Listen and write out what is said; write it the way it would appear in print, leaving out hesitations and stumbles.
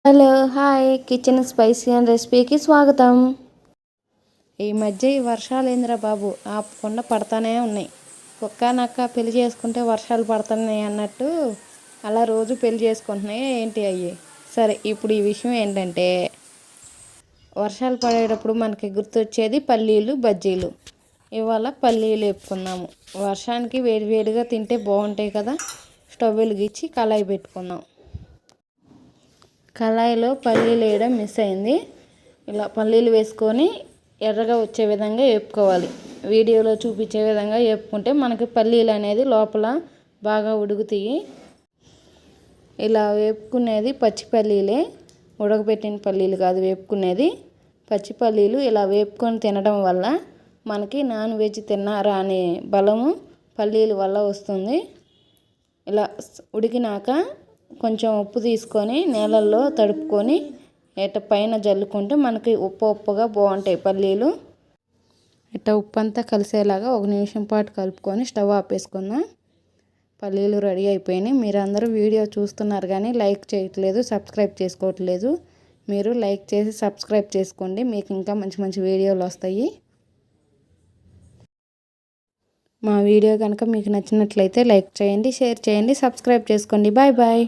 Hello hi kitchen spicy and రెసిపీకి స్వాగతం. ఈ మధ్య ఈ వర్షాలు ఏందిరా బాబు ఆపకుండా పడతానే ఉన్నాయి. కుక్క నక్క పెళ్లి చేసుకుంటే వర్షాలు పడుతున్నాయి అన్నట్టు అలా రోజు పెళ్లి చేసుకుంటున్నాయి ఏంటి అయ్యి. సరే, ఇప్పుడు ఈ విషయం ఏంటంటే వర్షాలు పడేటప్పుడు మనకి గుర్తొచ్చేది పల్లీలు బజ్జీలు. ఇవాళ పల్లీలు వేపుకున్నాము. వర్షానికి వేడివేడిగా తింటే బాగుంటాయి కదా. స్టవ్ వెలిగించి కళాయి పెట్టుకుందాం. కళాయిలో పల్లీలు వేయడం మిస్ అయింది. ఇలా పల్లీలు వేసుకొని ఎర్రగా వచ్చే విధంగా వేపుకోవాలి. వీడియోలో చూపించే విధంగా వేపుకుంటే మనకి పల్లీలు అనేది లోపల బాగా ఉడుకుతాయి. ఇలా వేపుకునేది పచ్చి పల్లీలే, ఉడకబెట్టిన పల్లీలు కాదు వేపుకునేది. పచ్చి పల్లీలు ఇలా వేపుకొని తినడం వల్ల మనకి నాన్ వెజ్ తిన్నారా అనే బలము పల్లీల వల్ల వస్తుంది. ఇలా ఉడికినాక కొంచెం ఉప్పు తీసుకొని నీళ్ళల్లో తడుపుకొని పైన జల్లుకుంటే మనకి ఉప్పుగా బాగుంటాయి పల్లీలు. ఉప్పు అంతా కలిసేలాగా 1 నిమిషం పాటు కలుపుకొని స్టవ్ ఆపేసుకుందాం. పల్లీలు రెడీ అయిపోయినాయి. మీరు అందరూ వీడియో చూస్తున్నారు కానీ లైక్ చేయట్లేదు, సబ్స్క్రైబ్ చేసుకోవట్లేదు. మీరు లైక్ చేసి సబ్స్క్రైబ్ చేసుకోండి, మీకు ఇంకా మంచి మంచి వీడియోలు వస్తాయి. మా వీడియో కనుక మీకు నచ్చినట్లయితే లైక్ చేయండి, షేర్ చేయండి, సబ్స్క్రైబ్ చేసుకోండి. Bye bye.